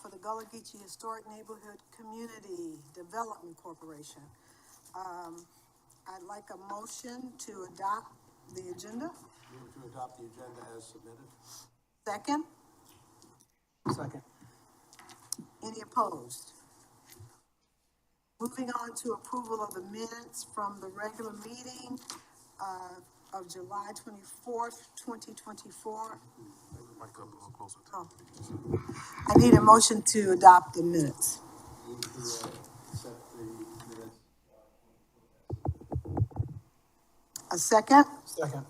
for the Gullah Geechee Historic Neighborhood Community Development Corporation. I'd like a motion to adopt the agenda. Move to adopt the agenda as submitted. Second. Second. Any opposed? Moving on to approval of the minutes from the regular meeting of July 24th, 2024. Mic up a little closer. Oh. I need a motion to adopt the minutes. Move to accept the minutes. A second? Second.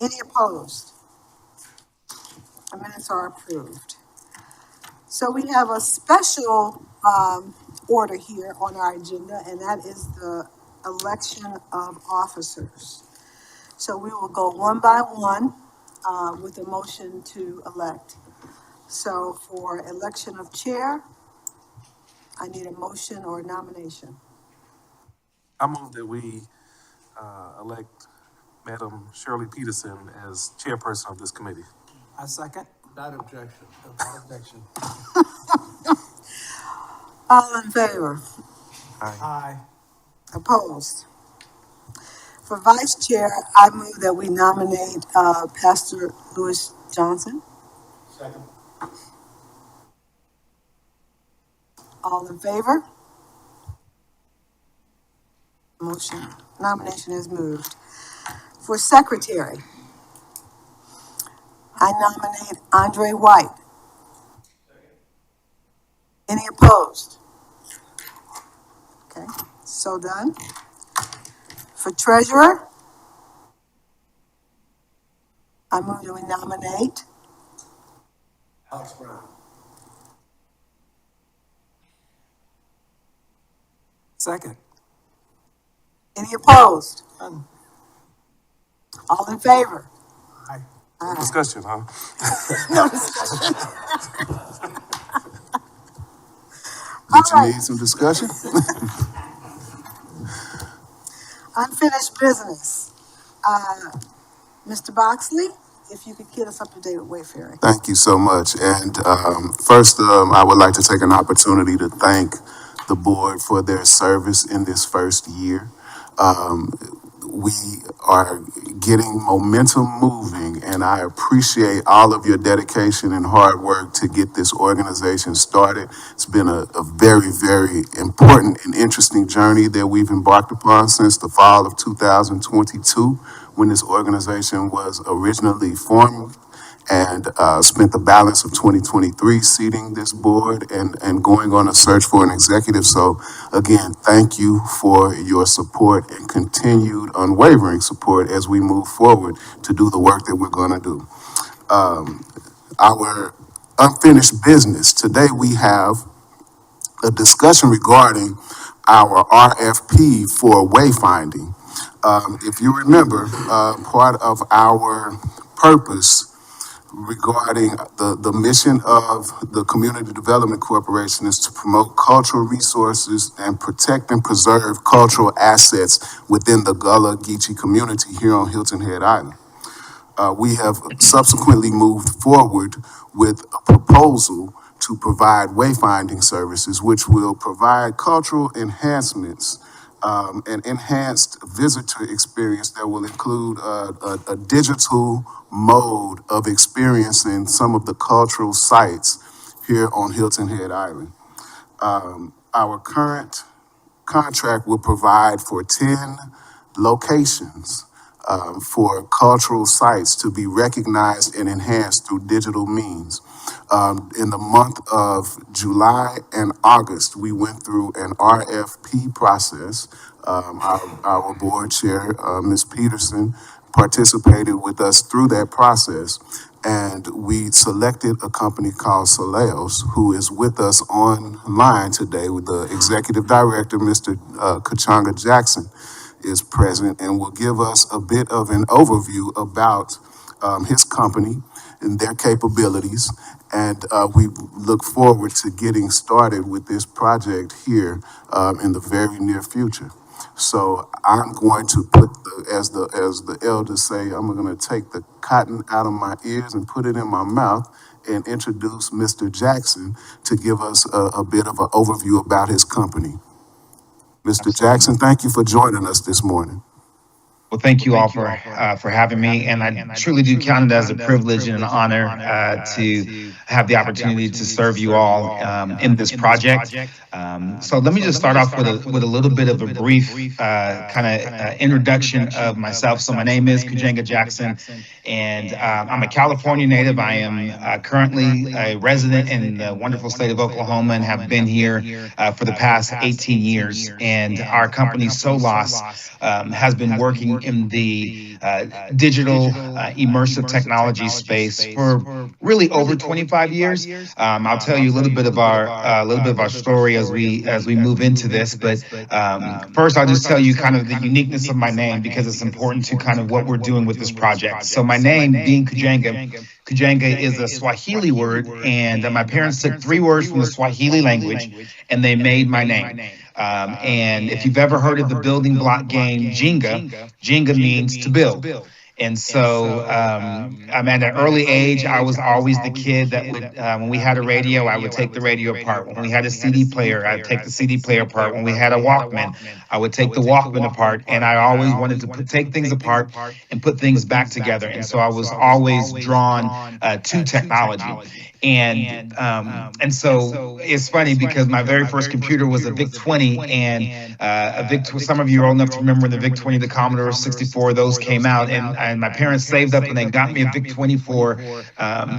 Any opposed? The minutes are approved. So we have a special order here on our agenda, and that is the election of officers. So we will go one by one with a motion to elect. So for election of chair, I need a motion or a nomination. I move that we elect Madam Shirley Peterson as chairperson of this committee. I second. Without objection. Without objection. All in favor? Aye. Aye. Opposed? For vice chair, I move that we nominate Pastor Louis Johnson. Second. All in favor? Nomination is moved. For secretary, I nominate Andre White. Any opposed? Okay, so done. For treasurer, I move that we nominate Alex Brown. Second. Any opposed? None. All in favor? Aye. Aye. Discussion, huh? No discussion. Did you All right. need some discussion? Unfinished business. Mr. Boxley, if you could get us up to date with wayfaring. Thank you so much. And first, I would like to take an opportunity to thank the board for their service in this first year. We are getting momentum moving, and I appreciate all of your dedication and hard work to get this organization started. It's been a very, very important and interesting journey that we've embarked upon since the fall of 2022, when this organization was originally formed, and spent the balance of 2023 seating this board and going on a search for an executive. So again, thank you for your support and continued unwavering support as we move forward to do the work that we're going to do. Our unfinished business. Today we have a discussion regarding our RFP for wayfinding. If you remember, part of our purpose regarding the mission of the Community Development Corporation is to promote cultural resources and protect and preserve cultural assets within the Gullah Geechee community here on Hilton Head Island. We have subsequently moved forward with a proposal to provide wayfinding services, which will provide cultural enhancements an enhanced visitor experience that will include a digital mode of experiencing some of the cultural sites here on Hilton Head Island. Our current contract will provide for 10 locations for cultural sites to be recognized and enhanced through digital means. In the month of July and August, we went through an RFP process. Our board chair, Ms. Peterson, participated with us through that process, and we selected a company called Soleos, who is with us online today. With the executive director, Mr. Kachanga Jackson, is present and will give us a bit of an overview about his company and their capabilities. And we look forward to getting started with this project here in the very near future. So I'm going to put, as the elders say, I'm going to take the cotton out of my ears and put it in my mouth and introduce Mr. Jackson to give us a bit of an overview about his company. Mr. Jackson, thank you for joining us this morning. Well, thank you all for having me, and I truly do count it as a privilege and an honor to have the opportunity to serve you all in this project. So let me just start off with a little bit of a brief introduction of myself. So my name is Kujenga Jackson, and I'm a California native. I am currently a resident in the wonderful state of Oklahoma and have been here for the past 18 years. And our company, Solas, has been working in the digital immersive technology space for really over 25 years. I'll tell you a little bit of our story as we move into this. But first, I'll just tell you kind of the uniqueness of my name, because it's important to kind of what we're doing with this project. So my name being Kujenga is a Swahili word, and my parents took 3 words from the Swahili language, and they made my name. And if you've ever heard of the building block game Jenga means to build. And so I'm at an early age, I was always the kid that would, when we had a radio, I would take the radio apart. When we had a CD player, I'd take the CD player apart. When we had a Walkman, I would take the Walkman apart. And I always wanted to take things apart and put things back together. And so I was always drawn to technology. And so it's funny because my very first computer was a VIC-20, and some of you are old enough to remember when the VIC-20, the Commodore 64, those came out, and my parents saved up and they got me a VIC-20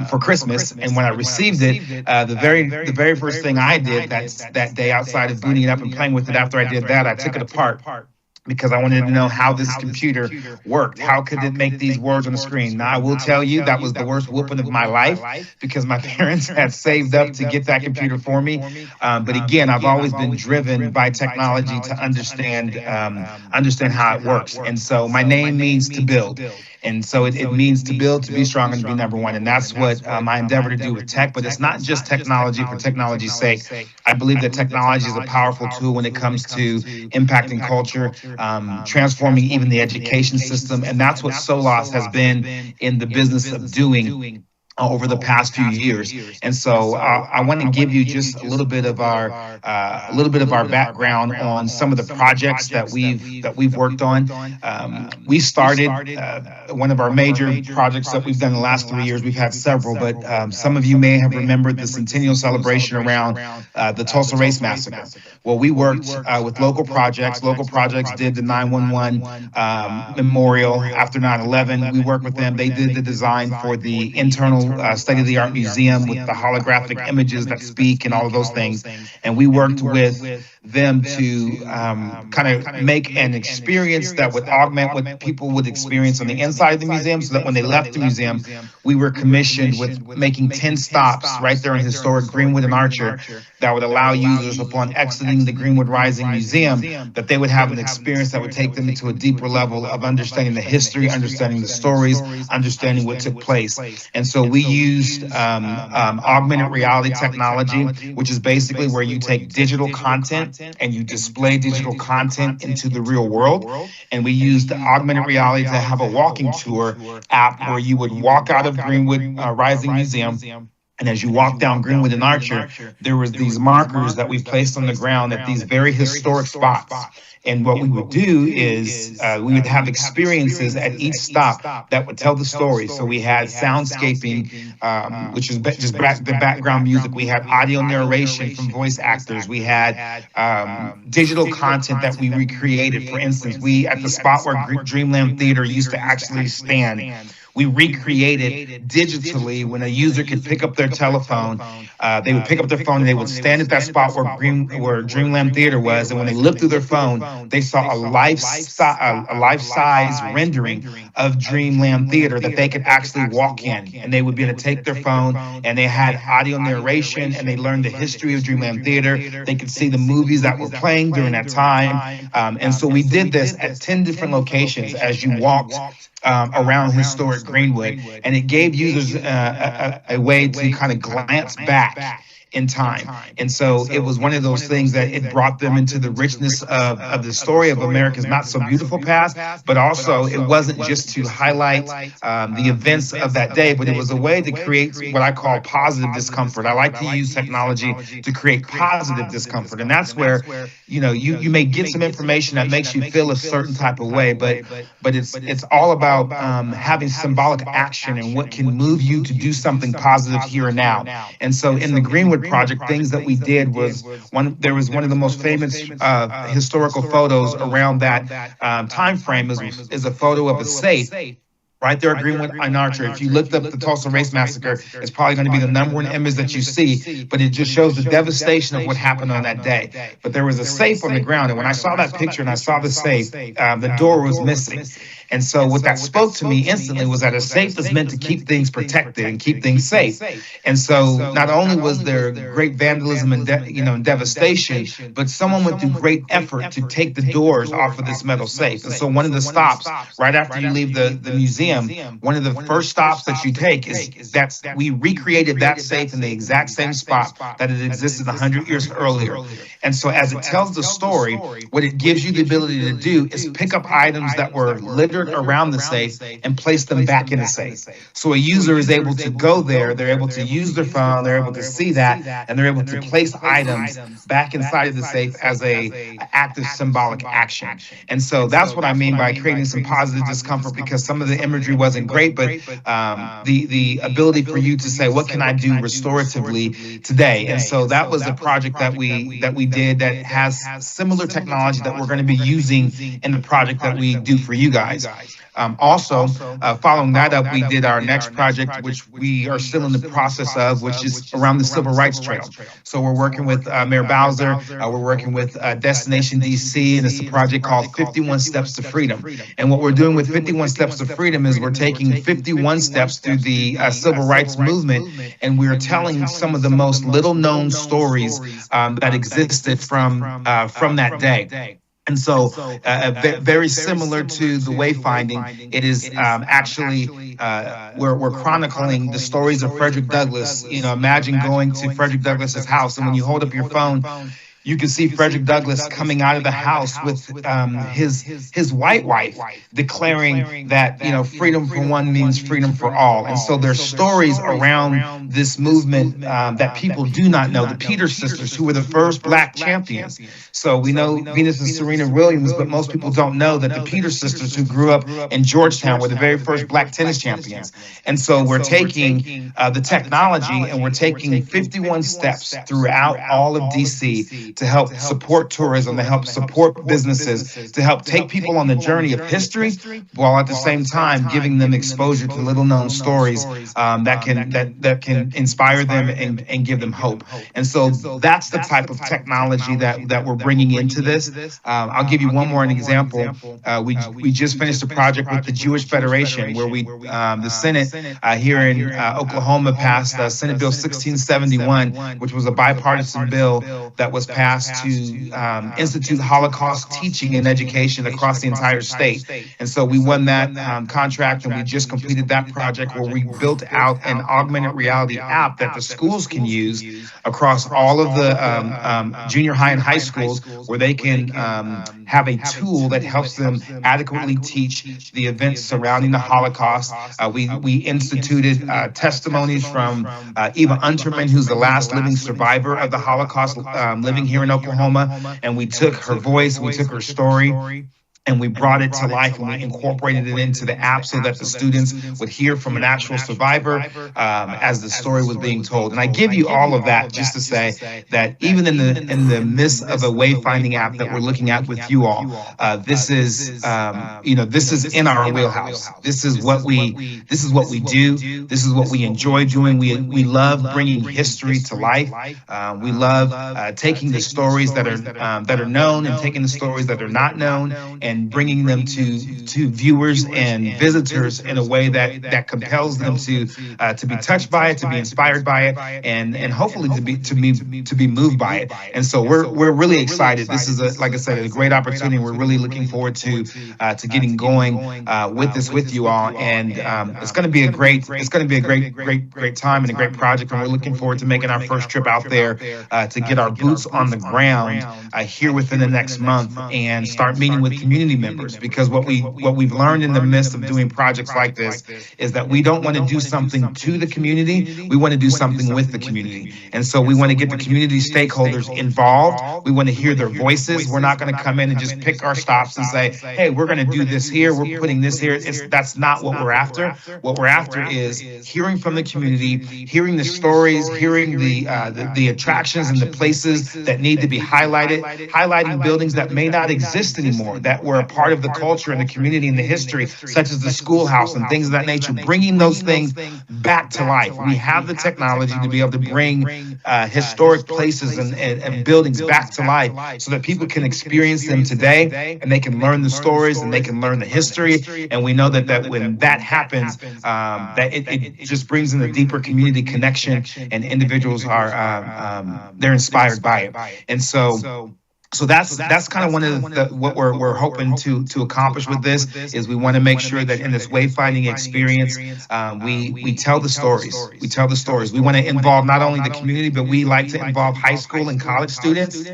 for Christmas. And when I received it, the very first thing I did that day, outside of booting it up and playing with it, after I did that, I took it apart, because I wanted to know how this computer worked. How could it make these words on the screen? Now, I will tell you, that was the worst whooping of my life, because my parents had saved up to get that computer for me. But again, I've always been driven by technology to understand how it works. And so my name means to build. And so it means to build, to be strong, and to be number one. And that's what I endeavor to do with tech. But it's not just technology for technology's sake. I believe that technology is a powerful tool when it comes to impacting culture, transforming even the education system. And that's what Solas has been in the business of doing over the past few years. And so I want to give you just a little bit of our background on some of the projects that we've worked on. We started one of our major projects that we've done in the last 3 years. We've had several, but some of you may have remembered the centennial celebration around the Tulsa Race Massacre. Well, we worked with local projects. Local projects did the 911 memorial after 9/11. We worked with them. They did the design for the internal state-of-the-art museum with the holographic images that speak and all of those things. And we worked with them to kind of make an experience that would augment what people would experience on the inside of the museum, so that when they left the museum, we were commissioned with making 10 stops right there in historic Greenwood and Archer that would allow users, upon exiting the Greenwood Rising Museum, that they would have an experience that would take them into a deeper level of understanding the history, understanding the stories, understanding what took place. And so we used augmented reality technology, which is basically where you take digital content and you display digital content into the real world. And we used augmented reality to have a walking tour app where you would walk out of Greenwood Rising Museum, and as you walk down Greenwood and Archer, there was these markers that we placed on the ground at these very historic spots. And what we would do is we would have experiences at each stop that would tell the story. So we had soundscaping, which is just the background music. We had audio narration from voice actors. We had digital content that we recreated. For instance, we, at the spot where Dreamland Theater used to actually stand, we recreated digitally when a user could pick up their telephone. They would pick up their phone and they would stand at that spot where Dreamland Theater was. And when they looked through their phone, they saw a life-size rendering of Dreamland Theater that they could actually walk in. And they would be able to take their phone, and they had audio narration, and they learned the history of Dreamland Theater. They could see the movies that were playing during that time. And so we did this at 10 different locations as you walked around historic Greenwood, and it gave users a way to kind of glance back in time. And so it was one of those things that it brought them into the richness of the story of America's not so beautiful past, but also it wasn't just to highlight the events of that day, but it was a way to create what I call positive discomfort. I like to use technology to create positive discomfort. And that's where, you may get some information that makes you feel a certain type of way, but it's all about having symbolic action and what can move you to do something positive here and now. And so in the Greenwood Project, things that we did was there was one of the most famous historical photos around that time frame is a photo of a safe right there at Greenwood and Archer. If you looked up the Tulsa Race Massacre, it's probably going to be the #1 image that you see, but it just shows the devastation of what happened on that day. But there was a safe on the ground, and when I saw that picture and I saw the safe, the door was missing. And so what that spoke to me instantly was that a safe is meant to keep things protected and keep things safe. And so not only was there great vandalism and devastation, but someone went through great effort to take the doors off of this metal safe. And so one of the stops right after you leave the museum, one of the first stops that you take is that we recreated that safe in the exact same spot that it existed 100 years earlier. And so as it tells the story, what it gives you the ability to do is pick up items that were littered around the safe and place them back in the safe. So a user is able to go there, they're able to use their phone, they're able to see that, and they're able to place items back inside of the safe as a active symbolic action. And so that's what I mean by creating some positive discomfort, because some of the imagery wasn't great, but the ability for you to say, what can I do restoratively today? And so that was a project that we did that has similar technology that we're going to be using in the project that we do for you guys. Also, following that up, we did our next project, which we are still in the process of, which is around the Civil Rights Trail. So we're working with Mayor Bowser, we're working with Destination DC, and it's a project called 51 Steps to Freedom. And what we're doing with 51 Steps to Freedom is we're taking 51 steps through the civil rights movement, and we're telling some of the most little-known stories that existed from that day. And so very similar to the wayfinding, it is actually, we're chronicling the stories of Frederick Douglass. Imagine going to Frederick Douglass's house, and when you hold up your phone, you can see Frederick Douglass coming out of the house with his white wife, declaring that freedom for one means freedom for all. And so there's stories around this movement that people do not know. The Peters sisters, who were the first Black champions. So we know Venus and Serena Williams, but most people don't know that the Peters sisters, who grew up in Georgetown, were the very first Black tennis champions. And so we're taking the technology and we're taking 51 steps throughout all of DC to help support tourism, to help support businesses, to help take people on the journey of history, while at the same time giving them exposure to little-known stories that can inspire them and give them hope. And so that's the type of technology that we're bringing into this. I'll give you one more example. We just finished a project with the Jewish Federation, where the Senate here in Oklahoma passed Senate Bill 1671, which was a bipartisan bill that was passed to institute Holocaust teaching and education across the entire state. And so we won that contract, and we just completed that project where we built out an augmented reality app that the schools can use across all of the junior high and high schools, where they can have a tool that helps them adequately teach the events surrounding the Holocaust. We instituted testimonies from Eva Unterman, who's the last living survivor of the Holocaust, living here in Oklahoma, and we took her voice, we took her story, and we brought it to life, and we incorporated it into the app so that the students would hear from an actual survivor as the story was being told. And I give you all of that just to say that even in the midst of a wayfinding app that we're looking at with you all, this is this is in our wheelhouse. This is what we do. This is what we enjoy doing. We love bringing history to life. We love taking the stories that are known and taking the stories that are not known, and and bringing them to viewers and visitors in a way that compels them to be touched by it, to be inspired by it, and hopefully to be moved by it. And so we're really excited. This is like I said, a great opportunity. We're really looking forward to getting going with this with you all, and it's going to be a great time and a great project. And we're looking forward to making our first trip out there to get our boots on the ground here within the next month and start meeting with community members. Because what we've learned in the midst of doing projects like this is that we don't want to do something to the community. We want to do something with the community. And so we want to get the community stakeholders involved. We want to hear their voices. We're not going to come in and just pick our stops and say, hey, we're going to do this here, we're putting this here. That's not what we're after. What we're after is hearing from the community, hearing the stories, hearing the attractions and the places that need to be highlighted, highlighting buildings that may not exist anymore, that were a part of the culture and the community and the history, such as the schoolhouse and things of that nature, bringing those things back to life. We have the technology to be able to bring historic places and buildings back to life so that people can experience them today, and they can learn the stories and they can learn the history. And we know that when that happens, that it just brings in a deeper community connection, and individuals are they're inspired by it. And so that's kind of one of what we're hoping to accomplish with this, is we want to make sure that in this wayfinding experience, we tell the stories. We tell the stories. We want to involve not only the community, but we like to involve high school and college students.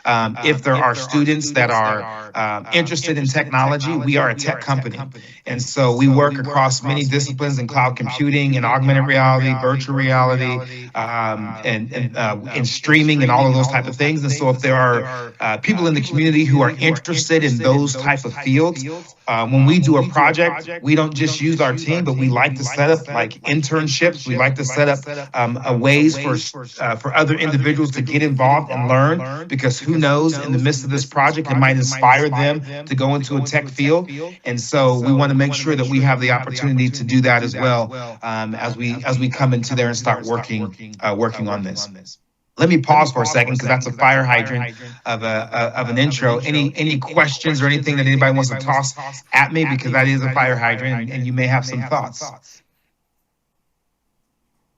If there are students that are interested in technology, we are a tech company. And so we work across many disciplines in cloud computing and augmented reality, virtual reality, and streaming and all of those type of things. And so if there are people in the community who are interested in those type of fields, when we do a project, we don't just use our team, but we like to set up like internships. We like to set up ways for other individuals to get involved and learn, because who knows, in the midst of this project, it might inspire them to go into a tech field. And so we want to make sure that we have the opportunity to do that as well, as we come into there and start working on this. Let me pause for a second, because that's a fire hydrant of an intro. Any questions or anything that anybody wants to toss at me, because that is a fire hydrant, and you may have some thoughts.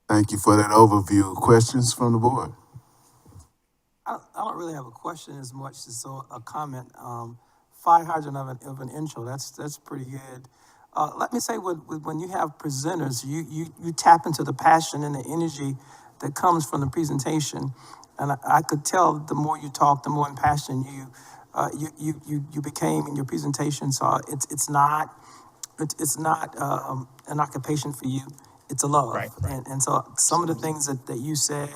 Thank you for that overview. Questions from the board? I don't really have a question as much as a comment. Fire hydrant of an intro. That's pretty good. Let me say, when you have presenters, you tap into the passion and the energy that comes from the presentation, and I could tell the more you talk, the more impassioned you became in your presentation. So it's not an occupation for you. It's a love, right. And so some of the things that you said.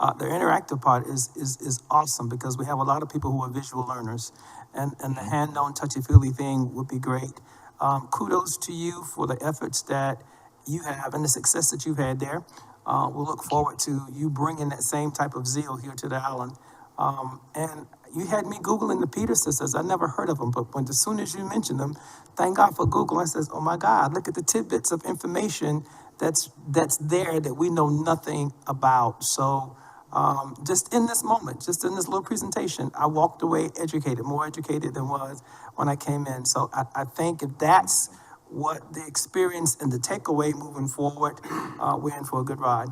The interactive part is awesome, because we have a lot of people who are visual learners, and the hand-on, touchy-feely thing would be great. Kudos to you for the efforts that you have and the success that you've had there. We'll look forward to you bringing that same type of zeal here to the island. And you had me Googling the Peter sisters. I never heard of them, but as soon as you mentioned them, thank God for Google. I says, oh my God, look at the tidbits of information that's there that we know nothing about. So just in this moment, just in this little presentation, I walked away educated, more educated than was when I came in. So I think if that's what the experience and the takeaway moving forward, we're in for a good ride.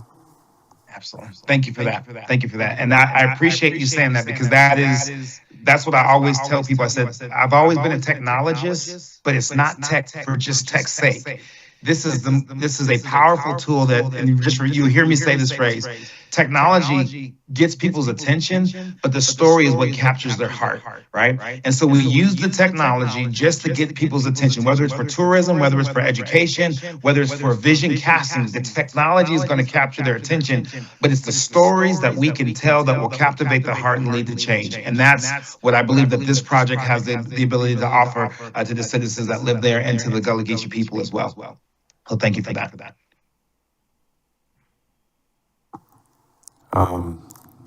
Absolutely. Thank you for that. Thank you for that. And I appreciate you saying that, because that's what I always tell people. I said, I've always been a technologist, but it's not tech for just tech's sake. This is a powerful tool that, and you hear me say this phrase, technology gets people's attention, but the story is what captures their heart, right? And so we use the technology just to get people's attention, whether it's for tourism, whether it's for education, whether it's for vision casting. The technology is going to capture their attention, but it's the stories that we can tell that will captivate the heart and lead to change. And that's what I believe that this project has the ability to offer to the citizens that live there and to the Gullah Geechee people as well. So thank you for that.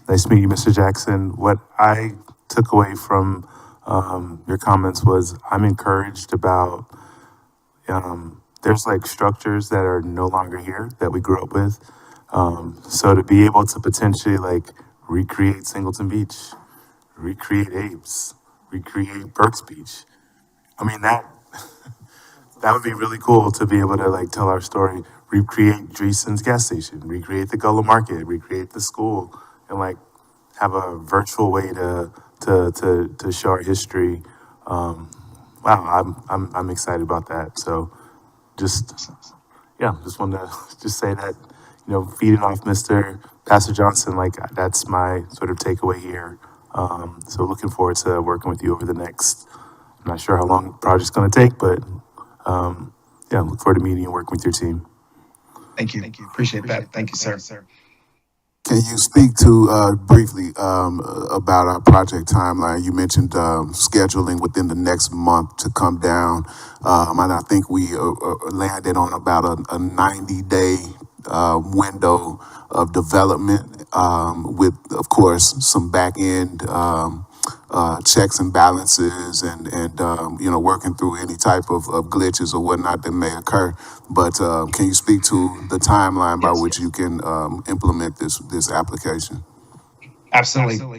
Nice to meet you, Mr. Jackson. What I took away from your comments was I'm encouraged about there's like structures that are no longer here that we grew up with. So to be able to potentially like recreate Singleton Beach, recreate Abe's, recreate Burke's Beach, I mean, that would be really cool to be able to like tell our story, recreate Dreesen's gas station, recreate the Gullah Market, recreate the school, and like have a virtual way to show our history. Wow, I'm excited about that. So just yeah, just wanted to just say that, feeding off Mr. Pastor Johnson, like that's my sort of takeaway here. So looking forward to working with you over the next. I'm not sure how long the project's going to take, but yeah, look forward to meeting and working with your team. Thank you. Appreciate that. Thank you, sir. Can you speak to briefly about our project timeline? You mentioned scheduling within the next month to come down. And I think we landed on about a 90-day window of development with, of course, some back end checks and balances and working through any type of glitches or whatnot that may occur. But can you speak to the timeline by which you can implement this application? Absolutely.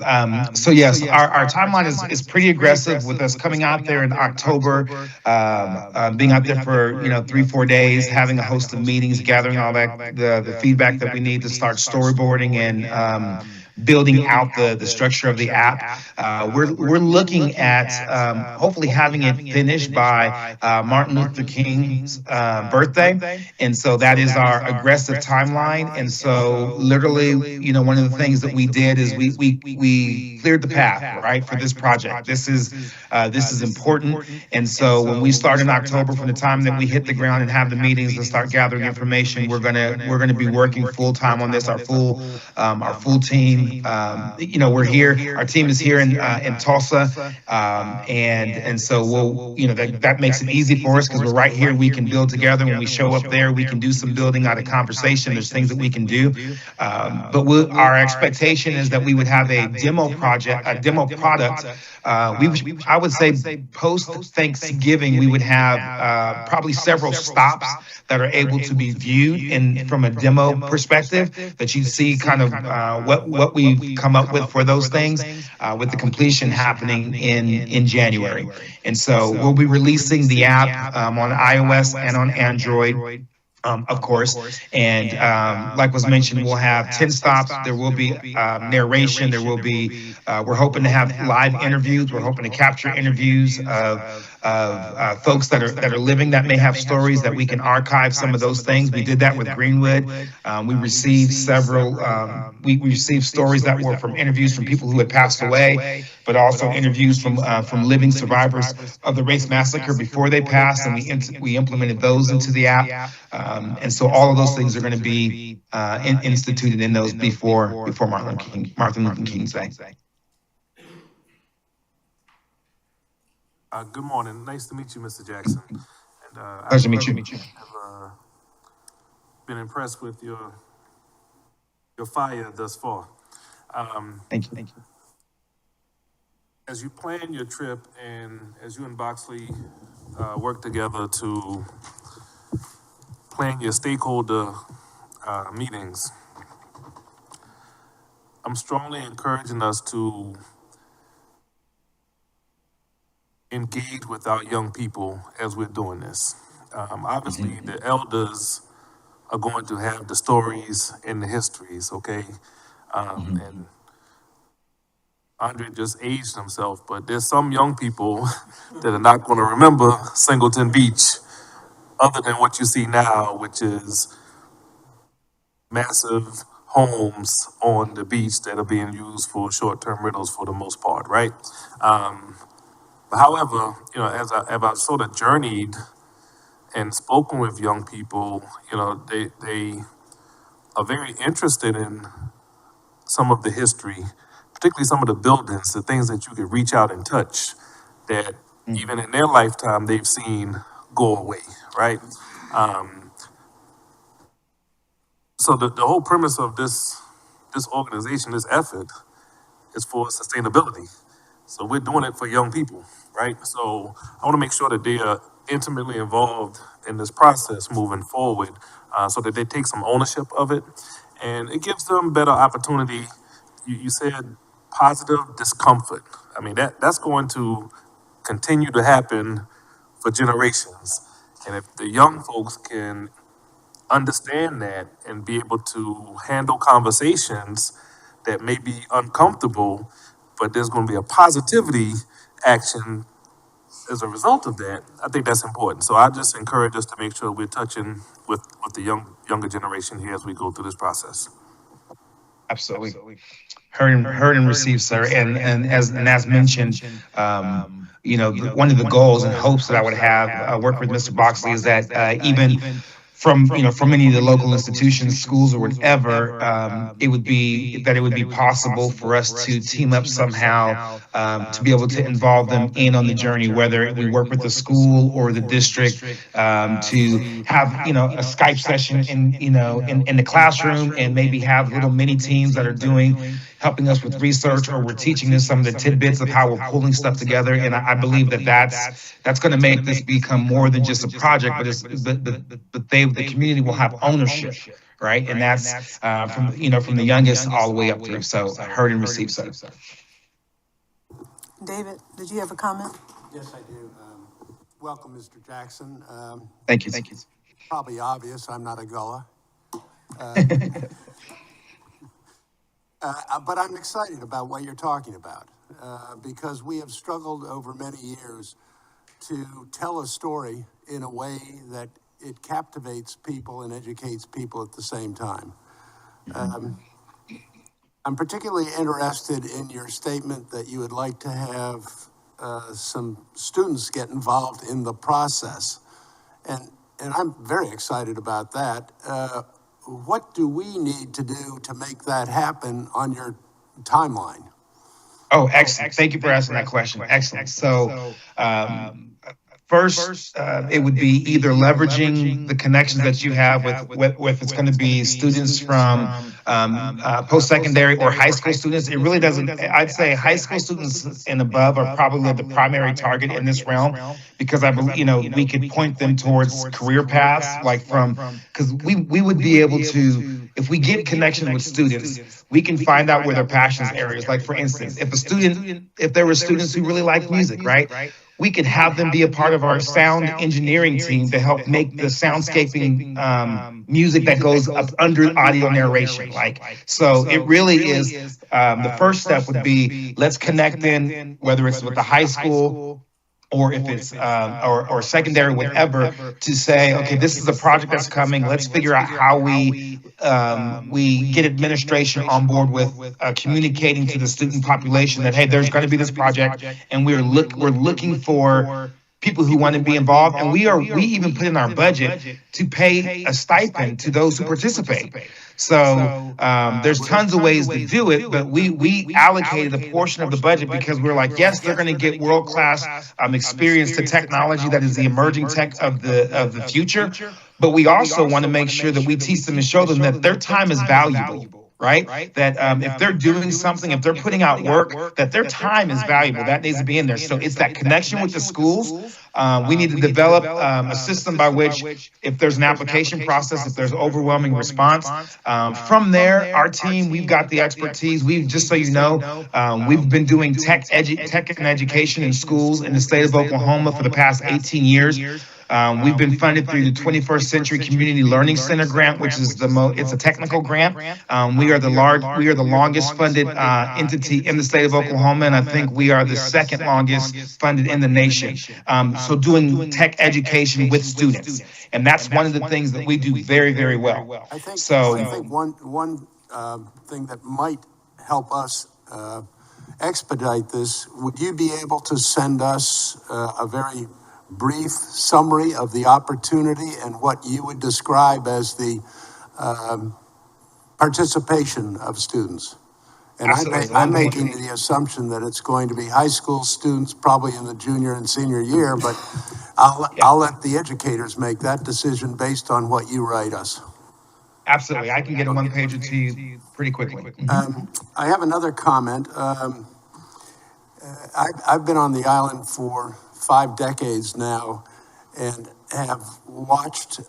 So yes, our timeline is pretty aggressive with us coming out there in October, being out there for 3-4 days, having a host of meetings, gathering all that the feedback that we need to start storyboarding and building out the structure of the app. We're looking at hopefully having it finished by Martin Luther King's birthday, and so that is our aggressive timeline. And so literally, one of the things that we did is we cleared the path, right, for this project. This is important, and so when we start in October, from the time that we hit the ground and have the meetings and start gathering information, we're gonna be working full time on this. Our full team. We're here. Our team is here in Tulsa, and so we'll that makes it easy for us because we're right here. We can build together. When we show up there, we can do some building out of conversation. There's things that we can do, but our expectation is that we would have a demo product. I would say post Thanksgiving, we would have probably several stops that are able to be viewed from a demo perspective, that you see kind of what we've come up with for those things, with the completion happening in January. And so we'll be releasing the app on iOS and on Android. Of course, and like was mentioned, we'll have 10 stops. There will be narration. There will be. We're hoping to have live interviews. We're hoping to capture interviews of folks that are living that may have stories that we can archive some of those things. We did that with Greenwood. We received several. We received stories that were from interviews from people who had passed away, but also interviews from living survivors of the race massacre before they passed, and we implemented those into the app. And so all of those things are going to be instituted in those before Martin Luther King's Day. Good morning. Nice to meet you, Mr. Jackson. And, Pleasure to meet you. I've been impressed with your fire thus far. Thank you. As you plan your trip and as you and Boxley work together to plan your stakeholder meetings, I'm strongly encouraging us to engage with our young people as we're doing this. Obviously, the elders are going to have the stories and the histories, okay? And Andre just aged himself, but there's some young people that are not going to remember Singleton Beach other than what you see now, which is massive homes on the beach that are being used for short-term rentals for the most part, right? However, as I've sort of journeyed and spoken with young people, they are very interested in some of the history, particularly some of the buildings, the things that you could reach out and touch that even in their lifetime they've seen go away, right? So the whole premise of this organization, this effort, is for sustainability. So we're doing it for young people, right? So I want to make sure that they are intimately involved in this process moving forward, so that they take some ownership of it, and it gives them better opportunity. You said positive discomfort. I mean, that's going to continue to happen for generations. And if the young folks can understand that and be able to handle conversations that may be uncomfortable, but there's going to be a positivity action as a result of that, I think that's important. So I just encourage us to make sure we're touching with the younger generation here as we go through this process. Absolutely. Heard and received, sir. And as mentioned, one of the goals and hopes that I would have work with Mr. Boxley is that even from many of the local institutions, schools, or whatever, it would be possible for us to team up somehow to be able to involve them in on the journey, whether we work with the school or the district, to have a Skype session in the classroom, and maybe have little mini teams that are helping us with research, or we're teaching us some of the tidbits of how we're pulling stuff together. And I believe that's going to make this become more than just a project, but the community will have ownership, right? And that's from the youngest all the way up through. So heard and received, sir. David, did you have a comment? Yes, I do. Welcome, Mr. Jackson. Thank you. Probably obvious, I'm not a Gullah. But I'm excited about what you're talking about, because we have struggled over many years to tell a story in a way that it captivates people and educates people at the same time. I'm particularly interested in your statement that you would like to have some students get involved in the process. And I'm very excited about that. What do we need to do to make that happen on your timeline? Oh, excellent. Thank you for asking that question. Excellent. So, first, it would be either leveraging the connections that you have with it's going to be students from post-secondary or high school students. It really doesn't. I'd say high school students and above are probably the primary target in this realm, because I believe we could point them towards career paths, because we would be able to, if we get connection with students, we can find out where their passions areas. Like, for instance, if there were students who really like music, right? We could have them be a part of our sound engineering team to help make the soundscaping music that goes up under audio narration. So it really is, the first step would be, let's connect in, whether it's with the high school or if it's or secondary, whatever, to say, okay, this is a project that's coming. Let's figure out how we get administration on board with communicating to the student population that, hey, there's going to be this project, and we're looking for people who want to be involved, and we even put in our budget to pay a stipend to those who participate. So there's tons of ways to do it, but we allocated a portion of the budget because we're like, yes, they're going to get world-class experience to technology that is the emerging tech of the future, but we also want to make sure that we teach them and show them that their time is valuable. Right? That if they're doing something, if they're putting out work, that their time is valuable. That needs to be in there. So it's that connection with the schools. We need to develop a system by which, if there's an application process, if there's overwhelming response, from there, our team, we've got the expertise. Just so you know, we've been doing tech and education in schools in the state of Oklahoma for the past 18 years. We've been funded through the 21st Century Community Learning Center grant, which is it's a technical grant. We are the longest funded entity in the state of Oklahoma, and I think we are the second longest funded in the nation. So doing tech education with students, and that's one of the things that we do very, very well. I think one thing that might help us expedite this, would you be able to send us a very brief summary of the opportunity and what you would describe as the participation of students? And I'm making the assumption that it's going to be high school students, probably in the junior and senior year, but I'll let the educators make that decision based on what you write us. Absolutely. I can get a one-pager to you pretty quickly. I have another comment. I've been on the island for 5 decades now and have watched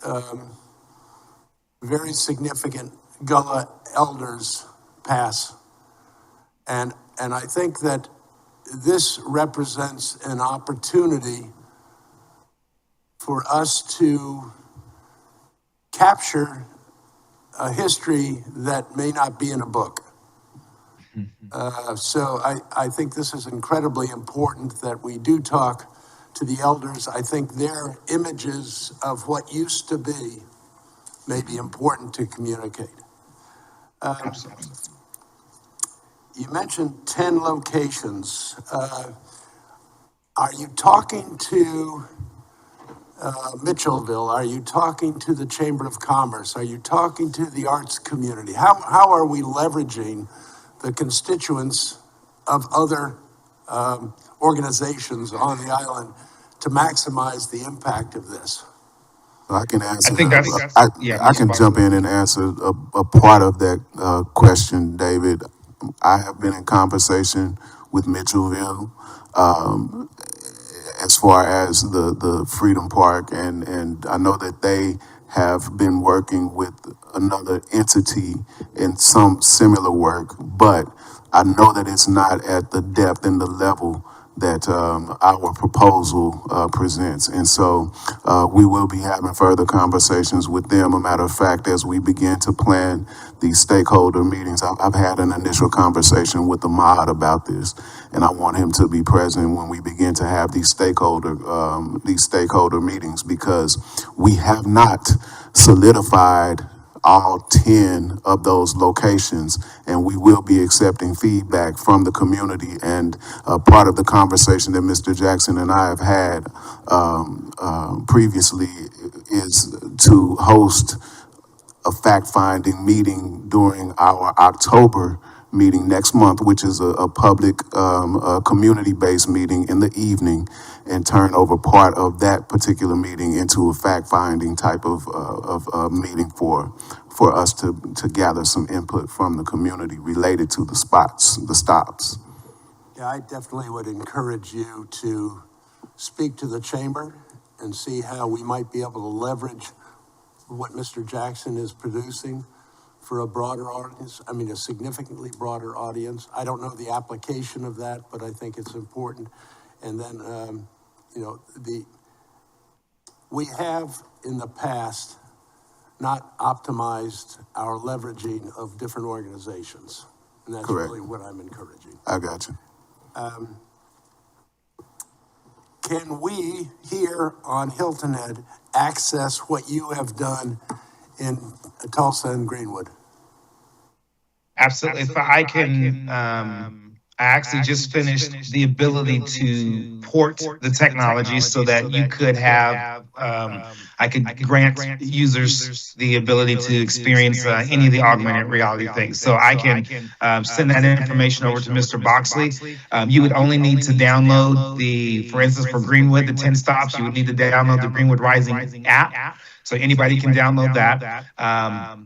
very significant Gullah elders pass. And I think that this represents an opportunity for us to capture a history that may not be in a book. So I think this is incredibly important that we do talk to the elders. I think their images of what used to be may be important to communicate. Absolutely. You mentioned 10 locations. Are you talking to Mitchellville? Are you talking to the Chamber of Commerce? Are you talking to the arts community? How are we leveraging the constituents of other organizations on the island to maximize the impact of this? I can answer. I think that's yeah. I can jump in and answer a part of that question, David. I have been in conversation with Mitchellville as far as the Freedom Park, and I know that they have been working with another entity in some similar work, but I know that it's not at the depth and the level that our proposal presents. And so we will be having further conversations with them. A matter of fact, as we begin to plan these stakeholder meetings, I've had an initial conversation with the mod about this, and I want him to be present when we begin to have these stakeholder meetings, because we have not solidified all 10 of those locations, and we will be accepting feedback from the community. And part of the conversation that Mr. Jackson and I have had previously is to host a fact-finding meeting during our October meeting next month, which is a public, community-based meeting in the evening, and turn over part of that particular meeting into a fact-finding type of meeting for us to gather some input from the community related to the stops. Yeah, I definitely would encourage you to speak to the chamber and see how we might be able to leverage what Mr. Jackson is producing for a broader audience. I mean, a significantly broader audience. I don't know the application of that, but I think it's important. And then, we have in the past not optimized our leveraging of different organizations. And that's Correct. really what I'm encouraging. I got you. Can we here on Hilton Head access what you have done in Tulsa and Greenwood? Absolutely. If I can, I actually just finished the ability to port the technology so that you could have, I could grant users the ability to experience any of the augmented reality things. So I can send that information over to Mr. Boxley. You would only need to download for instance, for Greenwood, the 10 stops, you would need to download the Greenwood Rising app. So anybody can download that.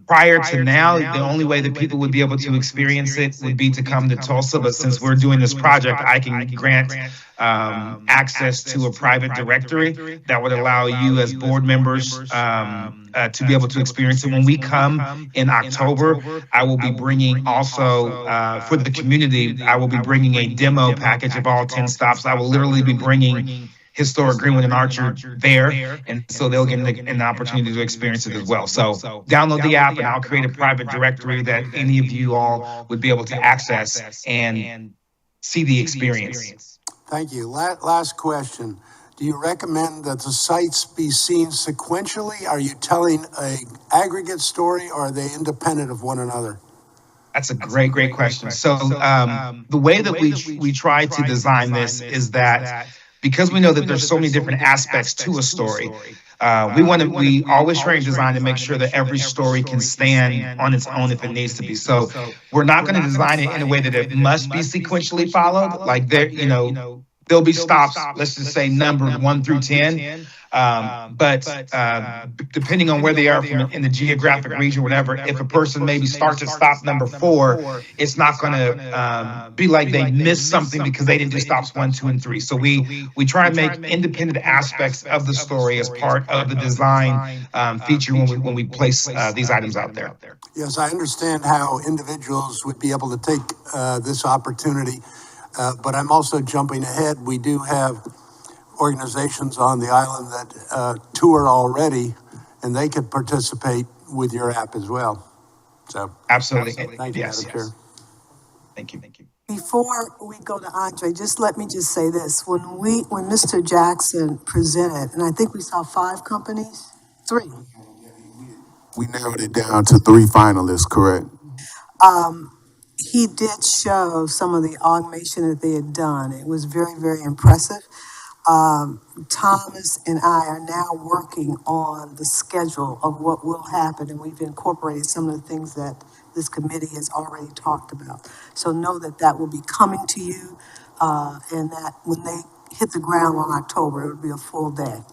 Prior to now, the only way that people would be able to experience it would be to come to Tulsa. But since we're doing this project, I can grant access to a private directory that would allow you as board members to be able to experience it. When we come in October, I will be bringing also, for the community, I will be bringing a demo package of all 10 stops. I will literally be bringing Historic Greenwood and Archer there, and so they'll get an opportunity to experience it as well. So download the app, and I'll create a private directory that any of you all would be able to access and see the experience. Thank you. Last question. Do you recommend that the sites be seen sequentially? Are you telling an aggregate story, or are they independent of one another? That's a great question. So the way that we try to design this is that, because we know that there's so many different aspects to a story, we always try and design to make sure that every story can stand on its own if it needs to be. So we're not going to design it in a way that it must be sequentially followed. Like there'll be stops, let's just say numbered 1 through 10. But depending on where they are in the geographic region, whatever, if a person maybe starts at stop number 4, it's not going to be like they missed something because they didn't do stops 1, 2, and 3. So we try and make independent aspects of the story as part of the design feature when we place these items out there. Yes, I understand how individuals would be able to take this opportunity, but I'm also jumping ahead. We do have organizations on the island that tour already, and they could participate with your app as well. So Absolutely. thank you, Yes, Madam Chair. yes. Thank you. Before we go to Andre, let me just say this. When Mr. Jackson presented, and I think we saw 5 companies, 3. We narrowed it down to 3 finalists, correct? He did show some of the automation that they had done. It was very, very impressive. Thomas and I are now working on the schedule of what will happen, and we've incorporated some of the things that this committee has already talked about. So know that that will be coming to you, and that when they hit the ground on October, it will be a full day.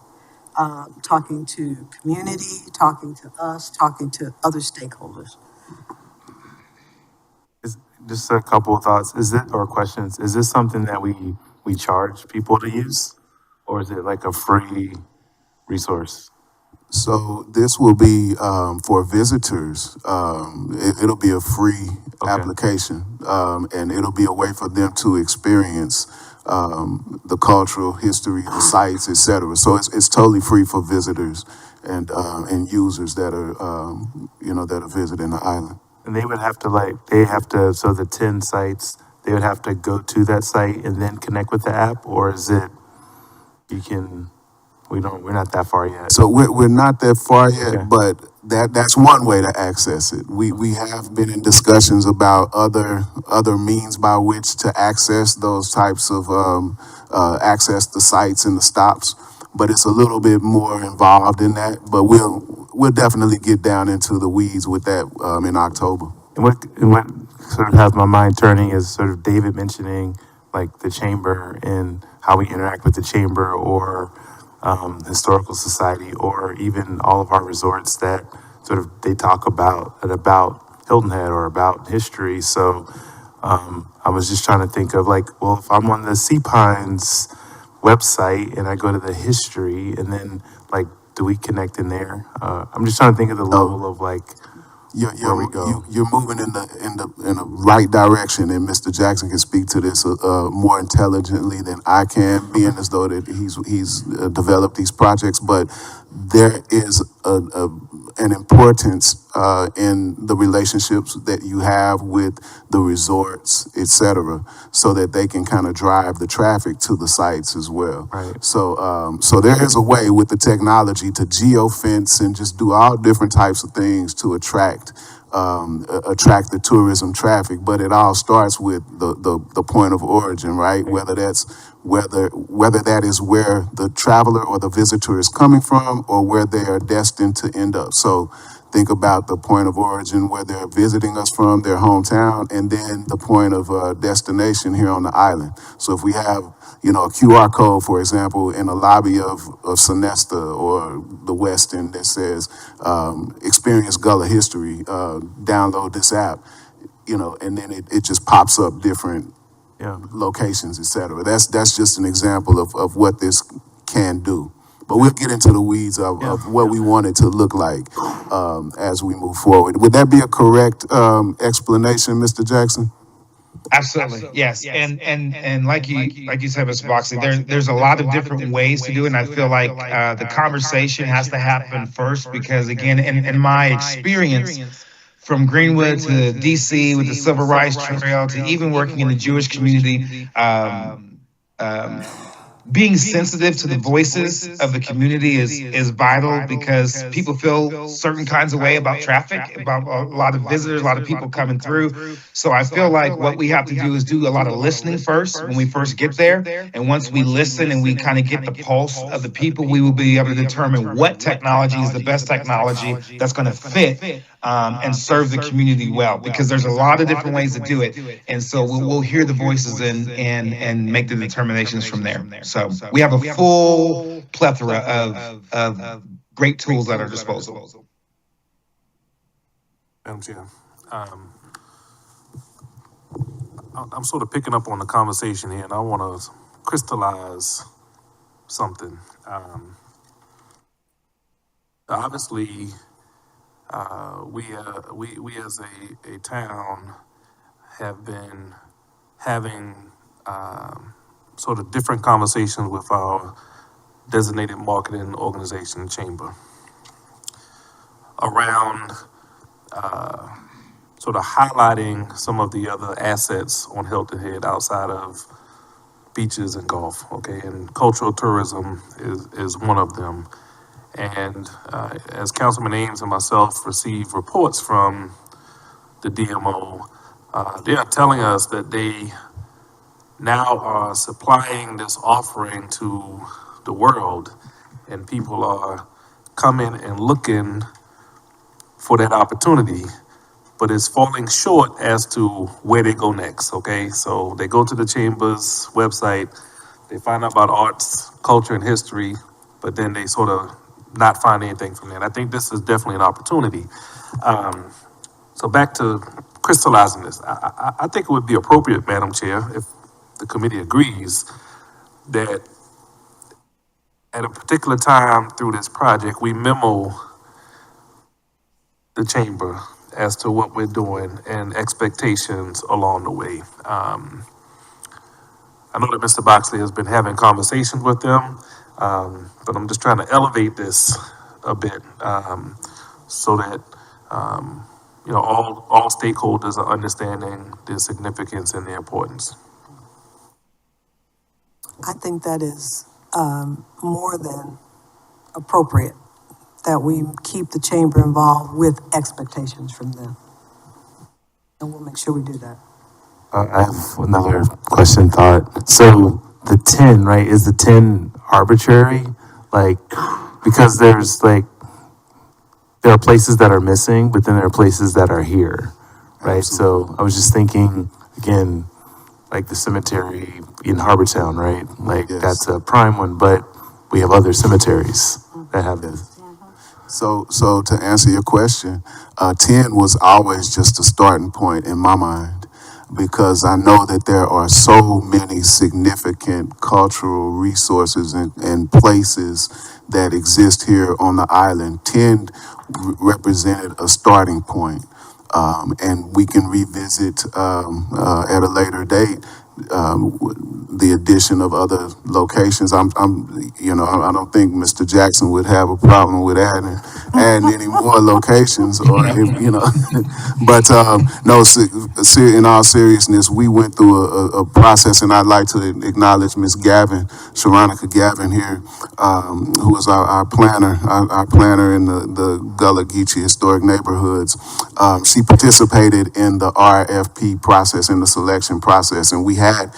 Talking to community, talking to us, talking to other stakeholders. Just a couple of thoughts. Or questions? Is this something that we charge people to use, or is it like a free resource? So this will be for visitors. It'll be a free application, and it'll be a way for them to experience the cultural history, the sites, etc. So it's totally free for visitors and users that are that are visiting the island. And they would have to so the 10 sites, they would have to go to that site and then connect with the app, or is it, we're not that far yet. So we're not that far yet, Okay. but that's one way to access it. We have been in discussions about other means by which to access those types of access the sites and the stops, but it's a little bit more involved in that. But we'll definitely get down into the weeds with that in October. And what sort of has my mind turning is sort of David mentioning like the chamber and how we interact with the chamber, or historical society, or even all of our resorts that sort of they talk about Hilton Head or about history. So I was just trying to think of like, well, if I'm on the Sea Pines website and I go to the history, and then like, do we connect in there? I'm just trying to think of the level of like where we go. You're moving in the right direction, and Mr. Jackson can speak to this more intelligently than I can, being as though that he's developed these projects. But there is an importance in the relationships that you have with the resorts, et cetera, so that they can kind of drive the traffic to the sites as well. Right. So there is a way with the technology to geofence and just do all different types of things to attract the tourism traffic, but it all starts with the point of origin, right? Whether that is where the traveler or the visitor is coming from, or where they are destined to end up. So think about the point of origin where they're visiting us from, their hometown, and then the point of destination here on the island. So if we have, a QR code, for example, in a lobby of Sonesta or the Westin that says, experience Gullah history, download this app, and then it just pops up different locations, et cetera. That's just an example of what this can do. But we'll get into the weeds of what we want it to look like as we move forward. Would that be a correct explanation, Mr. Jackson? Absolutely, yes. And like you said, Mr. Boxley, there's a lot of different ways to do it, and I feel like the conversation has to happen first, because again, in my experience, from Greenwood to DC with the Civil Rights Trail to even working in the Jewish community, being sensitive to the voices of the community is vital, because people feel certain kinds of way about traffic, about a lot of visitors, a lot of people coming through. So I feel like what we have to do is do a lot of listening first when we first get there. And once we listen and we kind of get the pulse of the people, we will be able to determine what technology is the best technology that's going to fit and serve the community well, because there's a lot of different ways to do it. And so we'll hear the voices and make the determinations from there. So we have a full plethora of great tools at our disposal. Madam Chair, I'm sort of picking up on the conversation here, and I want to crystallize something. Obviously, we as a town have been having sort of different conversations with our designated marketing organization chamber around sort of highlighting some of the other assets on Hilton Head outside of beaches and golf, okay? And cultural tourism is one of them. And as Councilman Ames and myself receive reports from the DMO, they are telling us that they now are supplying this offering to the world, and people are coming and looking for that opportunity, but it's falling short as to where they go next, okay? So they go to the Chamber's website, they find out about arts, culture, and history, but then they sort of not find anything from that. I think this is definitely an opportunity. So back to crystallizing this, I think it would be appropriate, Madam Chair, if the committee agrees, that at a particular time through this project, we memo the chamber as to what we're doing and expectations along the way. I know that Mr. Boxley has been having conversations with them, but I'm just trying to elevate this a bit so that all stakeholders are understanding the significance and the importance. I think that is more than appropriate, that we keep the chamber involved with expectations from them. And we'll make sure we do that. I have another question thought. So the 10, right, is the 10 arbitrary? Like, because there's like, there are places that are missing, but then there are places that are here, right? So I was just thinking, again, like the cemetery in Harbortown, right? Like that's a prime one, but we have other cemeteries that have this. So to answer your question, 10 was always just a starting point in my mind, because I know that there are so many significant cultural resources and places that exist here on the island. 10 represented a starting point. And we can revisit at a later date the addition of other locations. I don't think Mr. Jackson would have a problem with adding any more locations, or But no, in all seriousness, we went through a process, and I'd like to acknowledge Ms. Gavin, Sharonica Gavin here, who is our planner, our planner in the Gullah Geechee historic neighborhoods. She participated in the RFP process, in the selection process, and we had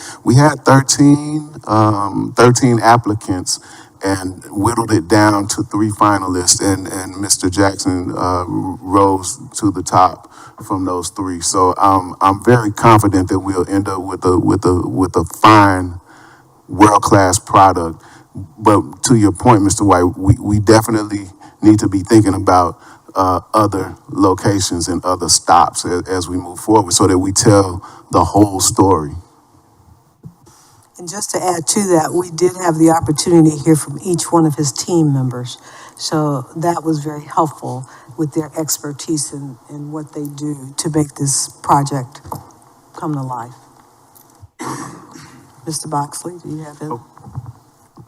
13 applicants, and whittled it down to 3 finalists, and Mr. Jackson rose to the top from those 3. So I'm very confident that we'll end up with a fine, world-class product. But to your point, Mr. White, we definitely need to be thinking about other locations and other stops as we move forward, so that we tell the whole story. And just to add to that, we did have the opportunity to hear from each one of his team members. So that was very helpful with their expertise in what they do to make this project come to life. Mr. Boxley, do you have it? Oh,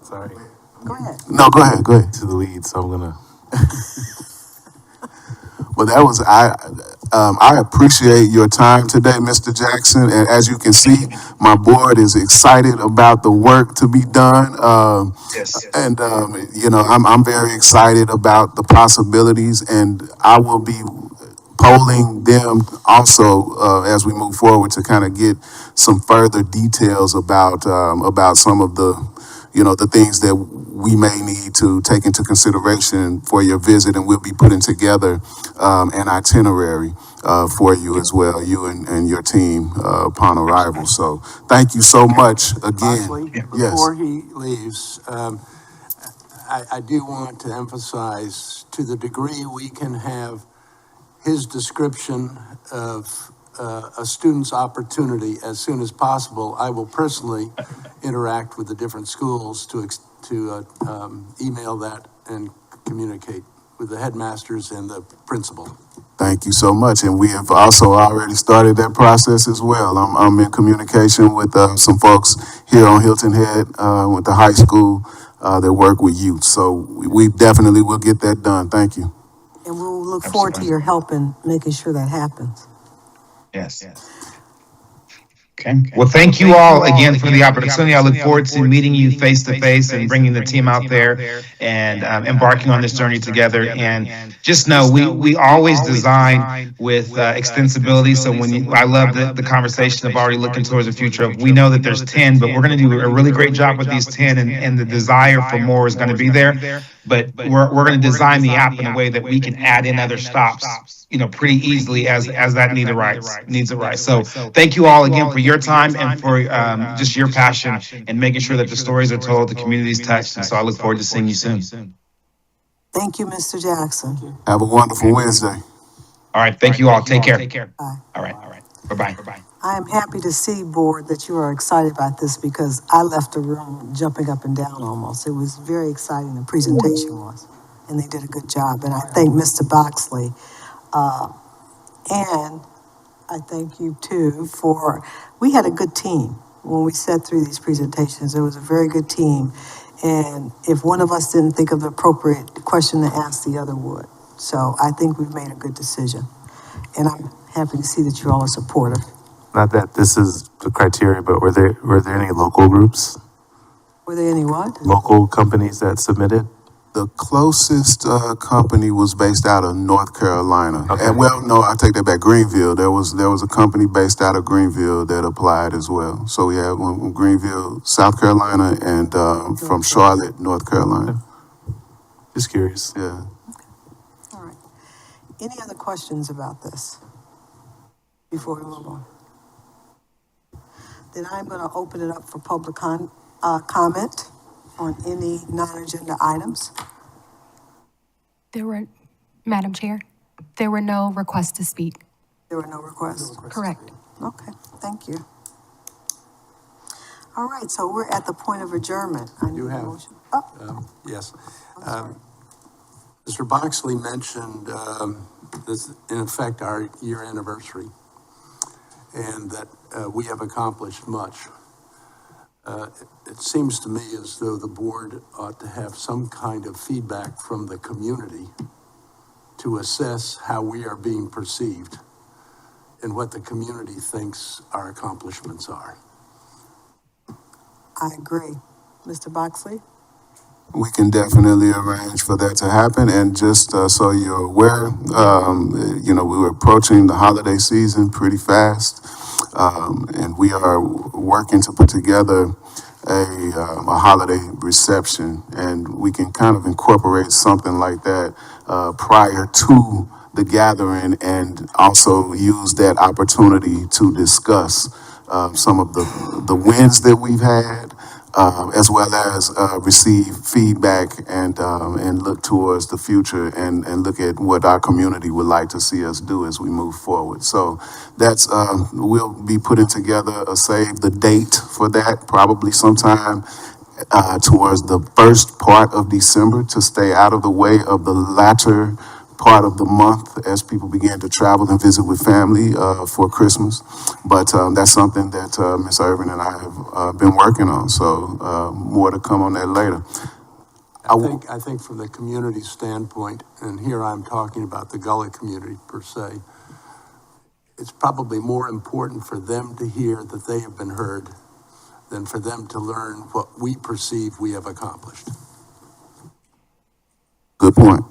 sorry. Go ahead. No, go ahead. To the lead, so I'm gonna. Well, that was, I appreciate your time today, Mr. Jackson. And as you can see, my board is excited about the work to be done. Yes. And, I'm very excited about the possibilities, and I will be polling them also as we move forward to kind of get some further details about some of the things that we may need to take into consideration for your visit, and we'll be putting together an itinerary for you as well, you and your team upon arrival. So thank you so much again. Boxley, Yes. before he leaves, I do want to emphasize, to the degree we can have his description of a student's opportunity as soon as possible, I will personally interact with the different schools to email that and communicate with the headmasters and the principal. Thank you so much. And we have also already started that process as well. I'm in communication with some folks here on Hilton Head with the high school that work with youth. So we definitely will get that done. Thank you. And we'll look forward to your help in making sure that happens. Yes. Okay. Well, thank you all again for the opportunity. I look forward to meeting you face to face and bringing the team out there and embarking on this journey together. And just know we always design with extensibility. So I love the conversation of already looking towards the future. We know that there's 10, but we're going to do a really great job with these 10, and the desire for more is going to be there. But we're going to design the app in a way that we can add in other stops, pretty easily as that needs arise. So thank you all again for your time and for just your passion and making sure that the stories are told, the community's touched. And so I look forward to seeing you soon. Thank you, Mr. Jackson. Have a wonderful Wednesday. All right. Thank you all. Take care. Bye. All right. Bye-bye. I am happy to see, Board, that you are excited about this because I left the room jumping up and down almost. It was very exciting, the presentation was, and they did a good job. And I thank Mr. Boxley. And I thank you too we had a good team when we sat through these presentations. It was a very good team. And if one of us didn't think of the appropriate question to ask, the other would. So I think we've made a good decision. And I'm happy to see that you all are supportive. Not that this is the criteria, but were there any local groups, Were there any what? local companies that submitted? The closest company was based out of North Carolina. Okay. And no, I take that back. Greenville. There was a company based out of Greenville that applied as well. So we have one from Greenville, South Carolina, and from Charlotte, North Carolina. Just curious. Yeah. All right. Any other questions about this before we move on? Then I'm going to open it up for public comment on any non-agenda items. Madam Chair, there were no requests to speak. There were no requests? Correct. Okay, thank you. All right, so we're at the point of adjournment. I need You a have. motion. Yes. I'm sorry. Mr. Boxley mentioned this, in effect, our year anniversary, and that we have accomplished much. It seems to me as though the board ought to have some kind of feedback from the community to assess how we are being perceived and what the community thinks our accomplishments are. I agree. Mr. Boxley? We can definitely arrange for that to happen. And just so you're aware, we were approaching the holiday season pretty fast. And we are working to put together a holiday reception. And we can kind of incorporate something like that prior to the gathering and also use that opportunity to discuss some of the wins that we've had. As well as receive feedback and look towards the future and look at what our community would like to see us do as we move forward. So that's we'll be putting together a save the date for that probably sometime towards the first part of December to stay out of the way of the latter part of the month as people begin to travel and visit with family for Christmas. But that's something that Ms. Irvin and I have been working on. So more to come on that later. I think from the community standpoint, and here I'm talking about the Gullah community per se, it's probably more important for them to hear that they have been heard than for them to learn what we perceive we have accomplished. Good point.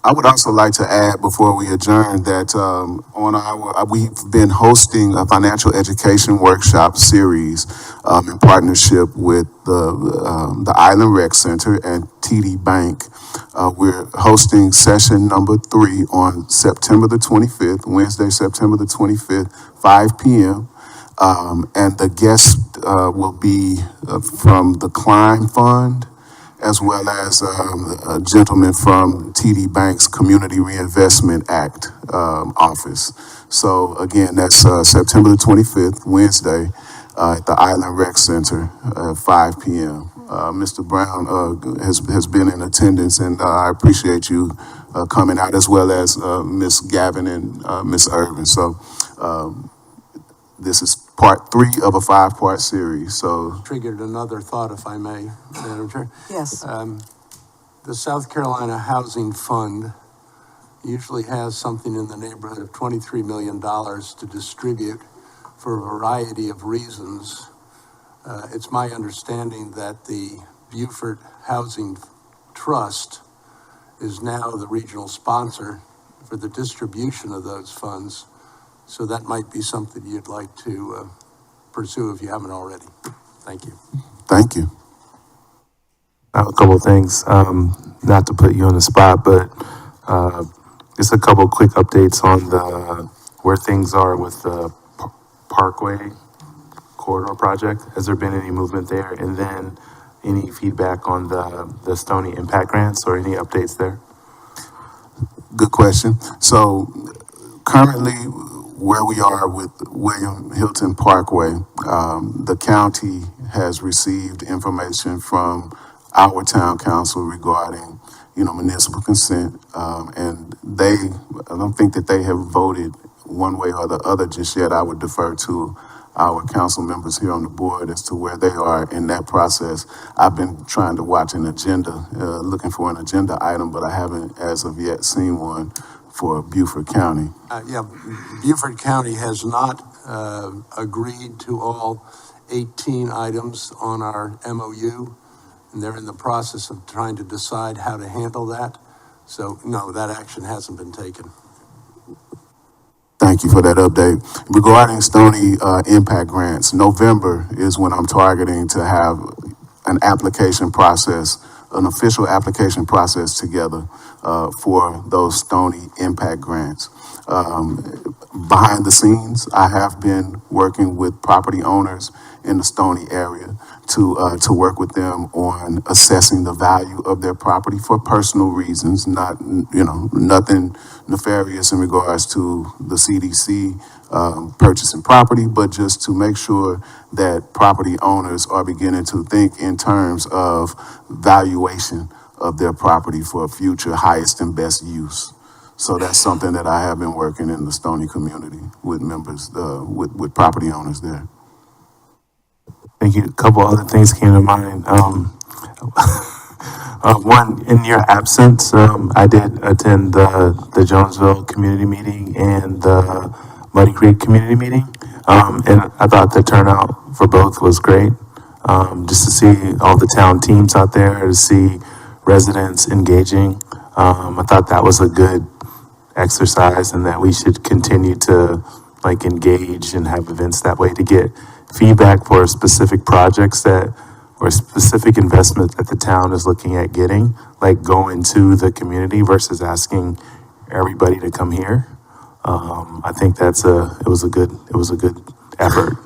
I would also like to add before we adjourn that we've been hosting a financial education workshop series in partnership with the Island Rec Center and TD Bank. We're hosting session number 3 on September the 25th, Wednesday, September the 25th, 5 p.m. And the guest will be from the Klein Fund, as well as a gentleman from TD Bank's Community Reinvestment Act office. So again, that's September the 25th, Wednesday, at the Island Rec Center at 5 p.m. Mr. Brown has been in attendance, and I appreciate you coming out, as well as Ms. Gavin and Ms. Irvin. So this is part 3 of a 5-part series. So Triggered another thought, if I may, Madam Chair. Yes. The South Carolina Housing Fund usually has something in the neighborhood of $23 million to distribute for a variety of reasons. It's my understanding that the Beaufort Housing Trust is now the regional sponsor for the distribution of those funds. So that might be something you'd like to pursue if you haven't already. Thank you. thank you. I have a couple of things, not to put you on the spot, but just a couple quick updates on where things are with the Parkway corridor project. Has there been any movement there? And then any feedback on the Stony impact grants or any updates there? Good question. So currently, where we are with William Hilton Parkway, the county has received information from our town council regarding, municipal consent, and I don't think that they have voted one way or the other just yet. I would defer to our council members here on the board as to where they are in that process. I've been trying to watch an agenda, looking for an agenda item, but I haven't as of yet seen one for Beaufort County. Beaufort County has not agreed to all 18 items on our MOU, and they're in the process of trying to decide how to handle that. So, no, that action hasn't been taken. Thank you for that update. Regarding Stony impact grants, November is when I'm targeting to have an application process, an official application process together for those Stony impact grants. Behind the scenes, I have been working with property owners in the Stony area to work with them on assessing the value of their property for personal reasons, not, nothing nefarious in regards to the CDC purchasing property, but just to make sure that property owners are beginning to think in terms of valuation of their property for future highest and best use. So that's something that I have been working in the Stony community with members, with property owners there. Thank you. A couple other things came to mind. One, in your absence, I did attend the Jonesville community meeting and the Muddy Creek community meeting. And I thought the turnout for both was great. Just to see all the town teams out there, to see residents engaging. I thought that was a good exercise and that we should continue to engage and have events that way to get feedback for specific projects or specific investment that the town is looking at getting, going to the community versus asking everybody to come here. I think it was a good effort.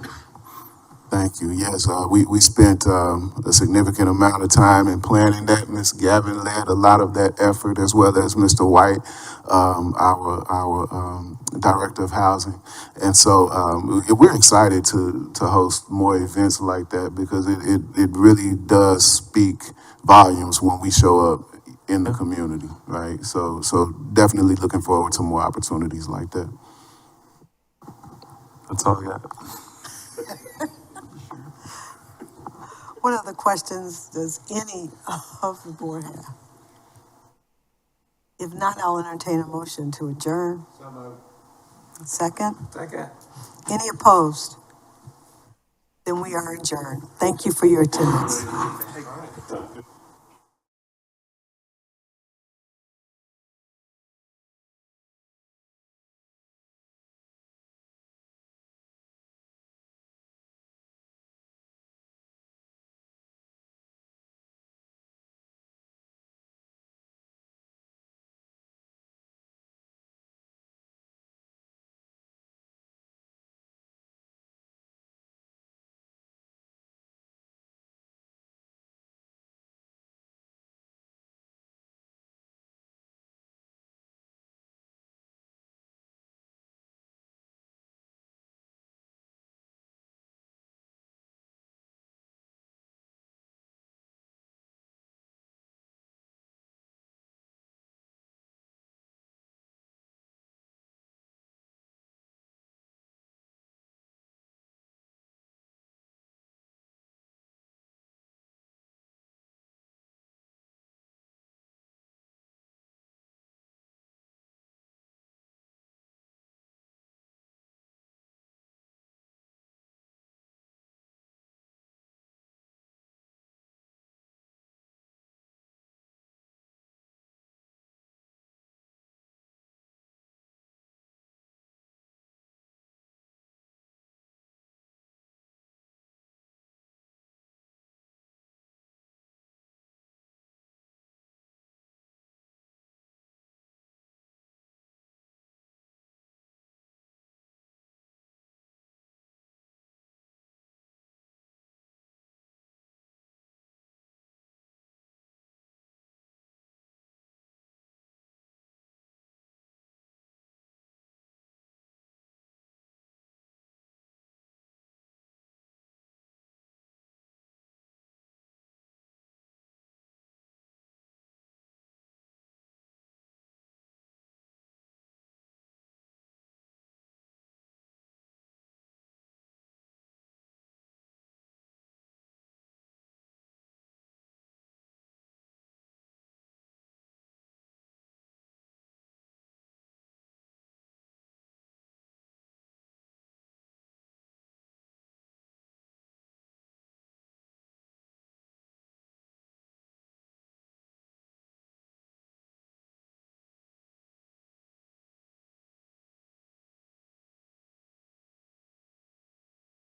Thank you. Yes, we spent a significant amount of time in planning that. Ms. Gavin led a lot of that effort, as well as Mr. White, our director of housing. And so we're excited to host more events like that because it really does speak volumes when we show up in the community, right? So definitely looking forward to more opportunities like that. That's all I got. What other questions does any of the board have? If not, I'll entertain a motion to adjourn. So moved. Second? Second. Any opposed? Then we are adjourned. Thank you for your attendance.